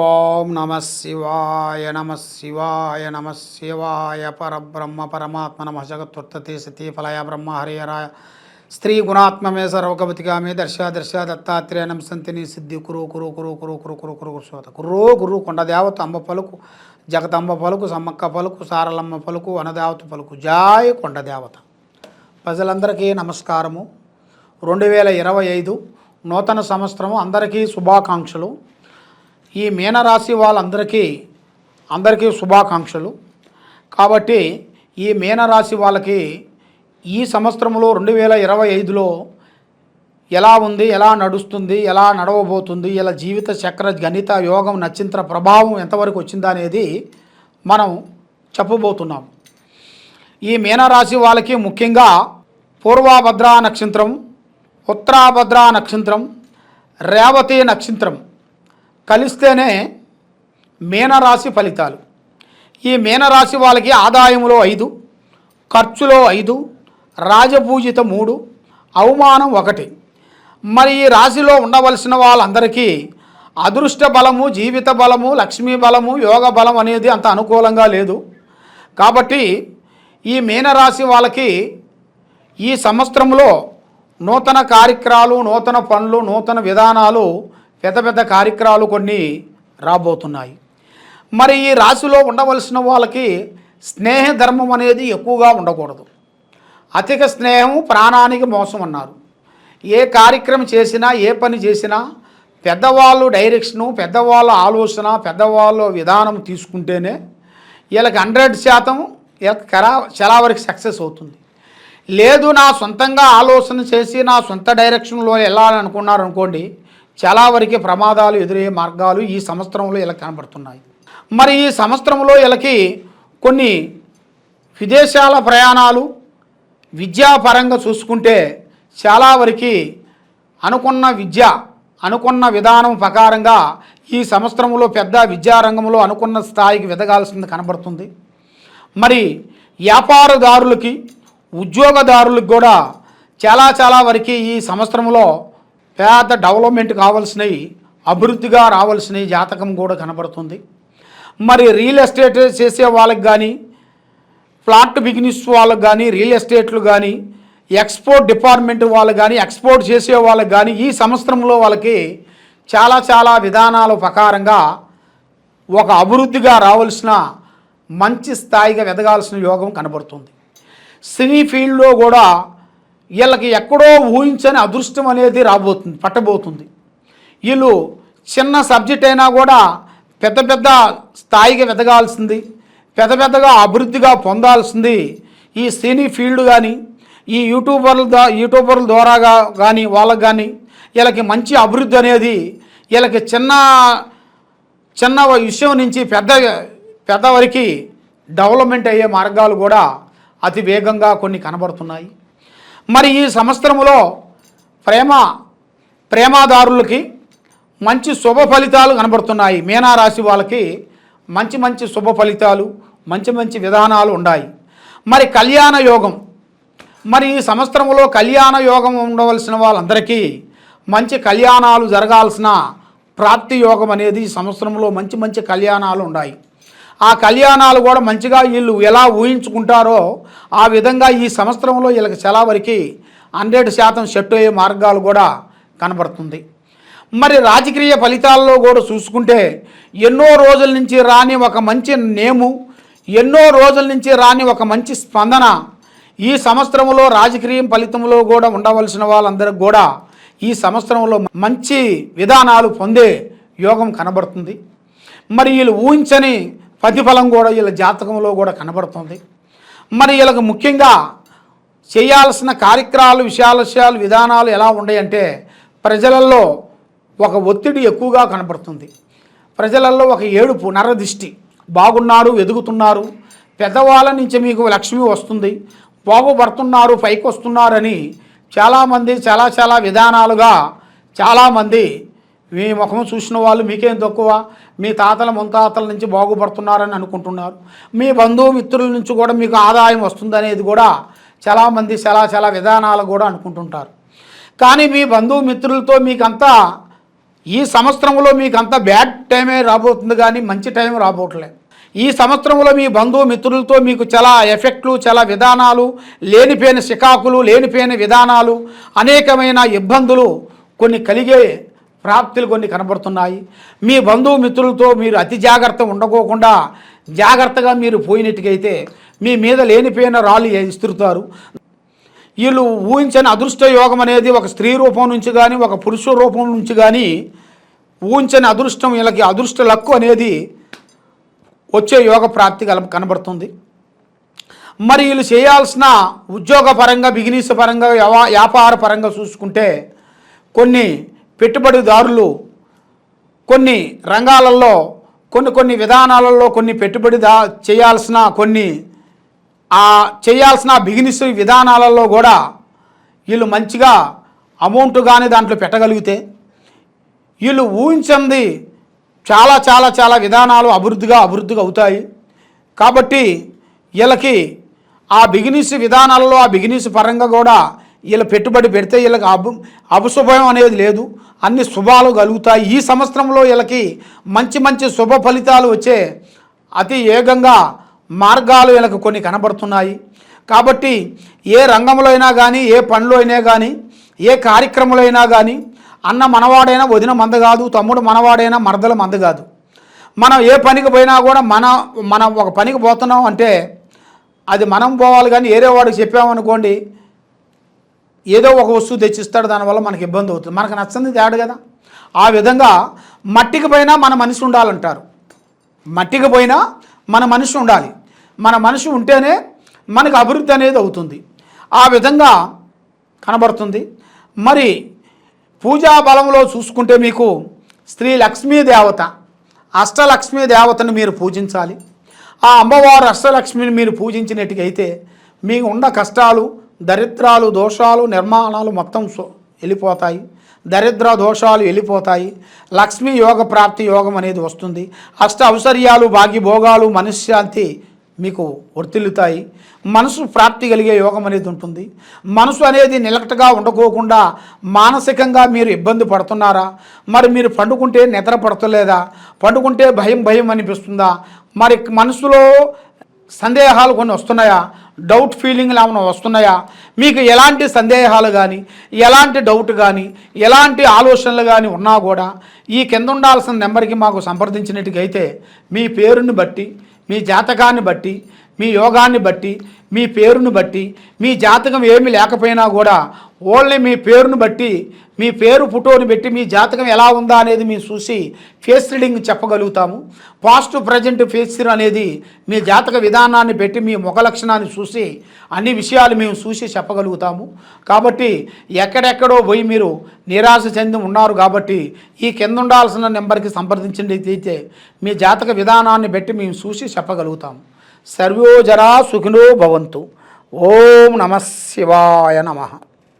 ఓం నమ శివాయ నమ శివాయ నమ శివాయ పరబ్రహ్మ పరమాత్మ నమ జగత్తుత్పత్తి స్థితి ఫలయ బ్రహ్మ హరిహరాయ స్త్రీ గుణాత్మమే సర్వగవతిగామే దర్శ దర్శ దత్తాత్రేయం సంతిని సిద్ధి కురు కురు కురు కురు కురు కురు కురు కురుశోత కుర్రో గురు కొండదేవత అంబ పలుకు జగదంబ పలుకు సమ్మక్క పలుకు సారలమ్మ పలుకు వనదేవత పలుకు జాయ్ కొండదేవత. ప్రజలందరికీ నమస్కారము. 2025 నూతన సంవత్సరము అందరికీ శుభాకాంక్షలు. ఈ మీనరాశి అందరికీ శుభాకాంక్షలు. కాబట్టి ఈ మీనరాశి వాళ్ళకి ఈ సంవత్సరంలో 2025లో ఎలా ఉంది, ఎలా నడుస్తుంది, ఎలా నడవబోతుంది, ఇలా జీవిత చక్ర గణిత యోగం నక్షత్ర ప్రభావం ఎంతవరకు వచ్చిందా అనేది మనం చెప్పబోతున్నాం. ఈ మీనరాశి వాళ్ళకి ముఖ్యంగా పూర్వభద్రా నక్షత్రం, ఉత్తరాభద్రా నక్షత్రం, రేవతి నక్షత్రం కలిస్తేనే మీనరాశి ఫలితాలు. ఈ మీనరాశి వాళ్ళకి ఆదాయంలో 5, ఖర్చులో 5, రాజపూజిత 3, అవమానం 1. మరి ఈ రాశిలో ఉండవలసిన వాళ్ళందరికీ అదృష్ట బలము, జీవిత బలము, లక్ష్మీ బలము, యోగ బలం అనేది అంత అనుకూలంగా లేదు. కాబట్టి ఈ మీనరాశి వాళ్ళకి ఈ సంవత్సరంలో నూతన కార్యక్రమాలు, నూతన పనులు, నూతన విధానాలు, పెద్ద పెద్ద కార్యక్రమాలు కొన్ని రాబోతున్నాయి. మరి ఈ రాశిలో ఉండవలసిన వాళ్ళకి స్నేహ ధర్మం అనేది ఎక్కువగా ఉండకూడదు. అధిక స్నేహము ప్రాణానికి మోసం అన్నారు. ఏ కార్యక్రమం చేసినా, ఏ పని చేసినా పెద్దవాళ్ళు డైరెక్షను, పెద్దవాళ్ళ ఆలోచన, పెద్దవాళ్ళ విధానం తీసుకుంటేనే వీళ్ళకి 100% చాలా వరకు సక్సెస్ అవుతుంది. లేదు నా సొంతంగా ఆలోచన చేసి నా సొంత డైరెక్షన్లో వెళ్ళాలనుకున్నారు అనుకోండి, చాలా వరకు ప్రమాదాలు ఎదురయ్యే మార్గాలు ఈ సంవత్సరంలో ఇలా కనబడుతున్నాయి. మరి ఈ సంవత్సరంలో వీళ్ళకి కొన్ని విదేశాల ప్రయాణాలు, విద్యాపరంగా చూసుకుంటే చాలా వరకు అనుకున్న విధానం ప్రకారంగా ఈ సంవత్సరంలో పెద్ద విద్యారంగంలో అనుకున్న స్థాయికి ఎదగాల్సింది కనబడుతుంది. మరి వ్యాపారదారులకి, ఉద్యోగదారులకు కూడా చాలా వరకు ఈ సంవత్సరంలో పెద్ద డెవలప్మెంట్ కావాల్సినవి, అభివృద్ధిగా రావాల్సినవి జాతకం కూడా కనబడుతుంది. మరి రియల్ ఎస్టేట్ చేసే వాళ్ళకి కానీ, ఫ్లాట్ బిజినెస్ వాళ్ళకి కానీ, రియల్ ఎస్టేట్లు కానీ, ఎక్స్పోర్ట్ డిపార్ట్మెంట్ వాళ్ళకి కానీ, ఎక్స్పోర్ట్ చేసే వాళ్ళకి కానీ ఈ సంవత్సరంలో వాళ్ళకి చాలా విధానాల ప్రకారంగా ఒక అభివృద్ధిగా రావాల్సిన మంచి స్థాయిగా ఎదగాల్సిన యోగం కనబడుతుంది. సినీ ఫీల్డ్లో కూడా వీళ్ళకి ఎక్కడో ఊహించని అదృష్టం అనేది పట్టబోతుంది. వీళ్ళు చిన్న సబ్జెక్ట్ అయినా కూడా పెద్ద స్థాయిగా ఎదగాల్సింది, పెద్దగా అభివృద్ధిగా పొందాల్సింది ఈ సినీ ఫీల్డ్ కానీ, ఈ యూట్యూబర్ల ద్వారా కానీ వాళ్ళకి కానీ వీళ్ళకి మంచి అభివృద్ధి అనేది వీళ్ళకి చిన్న విషయం నుంచి పెద్ద వరకు డెవలప్మెంట్ అయ్యే మార్గాలు కూడా అతి వేగంగా కొన్ని కనబడుతున్నాయి. మరి ఈ సంవత్సరంలో ప్రేమాదారులకి మంచి శుభ ఫలితాలు కనబడుతున్నాయి. మీనారాశి వాళ్ళకి మంచి శుభ ఫలితాలు, మంచి విధానాలు ఉన్నాయి. మరి కళ్యాణ యోగం, మరి ఈ సంవత్సరంలో కళ్యాణ యోగం ఉండవలసిన వాళ్ళందరికీ మంచి కళ్యాణాలు జరగాల్సిన ప్రాప్తి యోగం అనేది ఈ సంవత్సరంలో మంచి కళ్యాణాలు ఉన్నాయి. ఆ కళ్యాణాలు కూడా మంచిగా వీళ్ళు ఎలా ఊహించుకుంటారో ఆ విధంగా ఈ సంవత్సరంలో వీళ్ళకి చాలా వరకు 100% సెట్ అయ్యే మార్గాలు కూడా కనబడుతుంది. మరి రాజకీయ ఫలితాల్లో కూడా చూసుకుంటే ఎన్నో రోజుల నుంచి రాని ఒక మంచి నేము, ఎన్నో రోజుల నుంచి రాని ఒక మంచి స్పందన ఈ సంవత్సరంలో రాజకీయ ఫలితంలో కూడా ఉండవలసిన వాళ్ళందరికీ కూడా ఈ సంవత్సరంలో మంచి విధానాలు పొందే యోగం కనబడుతుంది. మరి వీళ్ళు ఊహించని ప్రతిఫలం కూడా వీళ్ళ జాతకంలో కూడా కనబడుతుంది. మరి వీళ్ళకి ముఖ్యంగా చేయాల్సిన కార్యక్రమాలు, విషయాలు విధానాలు ఎలా ఉన్నాయంటే ప్రజలలో ఒక ఒత్తిడి ఎక్కువగా కనబడుతుంది. ప్రజలలో ఒక ఏడుపు, నరదిష్టి, బాగున్నారు, ఎదుగుతున్నారు, పెద్దవాళ్ళ నుంచి మీకు లక్ష్మి వస్తుంది, బాగుపడుతున్నారు, పైకి వస్తున్నారని చాలామంది చాలా విధానాలుగా చాలామంది మీ ముఖం చూసిన వాళ్ళు మీకేం తక్కువ, మీ తాతల ముత్తాతల నుంచి బాగుపడుతున్నారని అనుకుంటున్నారు. మీ బంధుమిత్రుల నుంచి కూడా మీకు ఆదాయం వస్తుందనేది కూడా చాలామంది చాలా విధానాలు కూడా అనుకుంటుంటారు. కానీ మీ బంధుమిత్రులతో మీకంతా ఈ సంవత్సరంలో మీకు అంత బ్యాడ్ టైమే రాబోతుంది కానీ మంచి టైం రాబోట్లే. ఈ సంవత్సరంలో మీ బంధుమిత్రులతో మీకు చాలా ఎఫెక్ట్లు, చాలా విధానాలు, లేనిపోయిన చికాకులు, లేనిపోయిన విధానాలు, అనేకమైన ఇబ్బందులు కొన్ని కలిగే ప్రాప్తులు కొన్ని కనబడుతున్నాయి. మీ బంధుమిత్రులతో మీరు అతి జాగ్రత్త ఉండకోకుండా జాగ్రత్తగా మీరు పోయినట్టుకైతే మీ మీద లేనిపోయిన రాళ్ళు ఇస్తురుతారు. వీళ్ళు ఊహించని అదృష్ట యోగం అనేది ఒక స్త్రీ రూపం నుంచి కానీ ఒక పురుష రూపం నుంచి కానీ ఊహించని అదృష్టం, వీళ్ళకి అదృష్ట లక్కు అనేది వచ్చే యోగ ప్రాప్తి కనబడుతుంది. మరి వీళ్ళు చేయాల్సిన ఉద్యోగపరంగా, బిజినెస్ పరంగా, వ్యాపార పరంగా చూసుకుంటే కొన్ని పెట్టుబడిదారులు కొన్ని రంగాలలో కొన్ని విధానాలలో కొన్ని పెట్టుబడి చేయాల్సిన బిజినెస్ విధానాలలో కూడా వీళ్ళు మంచిగా అమౌంట్ కానీ దాంట్లో పెట్టగలిగితే వీళ్ళు ఊహించింది చాలా చాలా చాలా విధానాలు అభివృద్ధిగా అవుతాయి. కాబట్టి వీళ్ళకి ఆ బిజినెస్ విధానాలలో ఆ బిజినెస్ పరంగా కూడా వీళ్ళ పెట్టుబడి పెడితే వీళ్ళకి అభుశుభం అనేది లేదు, అన్ని శుభాలు కలుగుతాయి. ఈ సంవత్సరంలో వీళ్ళకి మంచి మంచి శుభ ఫలితాలు వచ్చే అతి వేగంగా మార్గాలు వీళ్ళకి కొన్ని కనబడుతున్నాయి. కాబట్టి ఏ రంగంలో అయినా కానీ, ఏ పనిలో అయినా కానీ, ఏ కార్యక్రమంలో అయినా కానీ అన్న మనవాడైనా వదిన మంద కాదు, తమ్ముడు మనవాడైనా మరదల మంద కాదు. మనం ఏ పనికి పోయినా కూడా మనం ఒక పనికి పోతున్నాం అంటే అది మనం పోవాలి కానీ వేరే వాడికి చెప్పామనుకోండి ఏదో ఒక వస్తువు తెచ్చిస్తాడు, దానివల్ల మనకి ఇబ్బంది అవుతుంది, మనకు నచ్చింది తేడు కదా. ఆ విధంగా మట్టికి పోయినా మన మనిషి ఉండాలంటారు. మట్టికి పోయినా మన మనిషి ఉండాలి. మన మనిషి ఉంటేనే మనకు అభివృద్ధి అనేది అవుతుంది. ఆ విధంగా కనబడుతుంది. మరి పూజా బలంలో చూసుకుంటే మీకు శ్రీ లక్ష్మీ దేవత, అష్టలక్ష్మీ దేవతను మీరు పూజించాలి. ఆ అమ్మవారు అష్టలక్ష్మిని మీరు పూజించినట్టుకైతే మీకు ఉన్న కష్టాలు, దరిద్రాలు, దోషాలు, నిర్మాణాలు మొత్తం వెళ్ళిపోతాయి. దరిద్ర దోషాలు వెళ్ళిపోతాయి. లక్ష్మీ యోగ ప్రాప్తి యోగం అనేది వస్తుంది. అష్ట ఔశ్వర్యాలు, భాగ్యభోగాలు, మనశ్శాంతి మీకు వర్తిల్లుతాయి. మనసు ప్రాప్తి కలిగే యోగం అనేది ఉంటుంది. మనసు అనేది నిలకటగా ఉండకోకుండా మానసికంగా మీరు ఇబ్బంది పడుతున్నారా? మరి మీరు పండుకుంటే నిద్ర పడతలేదా? పండుకుంటే భయం అనిపిస్తుందా? మరి మనసులో సందేహాలు కొన్ని వస్తున్నాయా? డౌట్ ఫీలింగ్లు ఏమైనా వస్తున్నాయా? మీకు ఎలాంటి సందేహాలు కానీ, ఎలాంటి డౌట్ కానీ, ఎలాంటి ఆలోచనలు కానీ ఉన్నా కూడా ఈ కింద ఉండాల్సిన నెంబర్కి మాకు సంప్రదించినట్టుకైతే మీ పేరుని బట్టి, మీ జాతకాన్ని బట్టి, మీ యోగాన్ని బట్టి, మీ పేరును బట్టి, మీ జాతకం ఏమి లేకపోయినా కూడా ఓన్లీ మీ పేరును బట్టి, మీ పేరు ఫోటోని పెట్టి మీ జాతకం ఎలా ఉందా అనేది మేము చూసి ఫేస్ రీడింగ్ చెప్పగలుగుతాము. పాస్ట్ ప్రజెంట్ ఫేస్ అనేది మీ జాతక విధానాన్ని పెట్టి మీ ముఖ లక్షణాన్ని చూసి అన్ని విషయాలు మేము చూసి చెప్పగలుగుతాము. కాబట్టి ఎక్కడెక్కడో పోయి మీరు నిరాశ చెంది ఉన్నారు కాబట్టి ఈ కింద ఉండాల్సిన నెంబర్కి సంప్రదించినట్లయితే మీ జాతక విధానాన్ని బట్టి మేము చూసి చెప్పగలుగుతాము. సర్వో జరా సుఖినో భవంతు. ఓం నమః శివాయ నమః.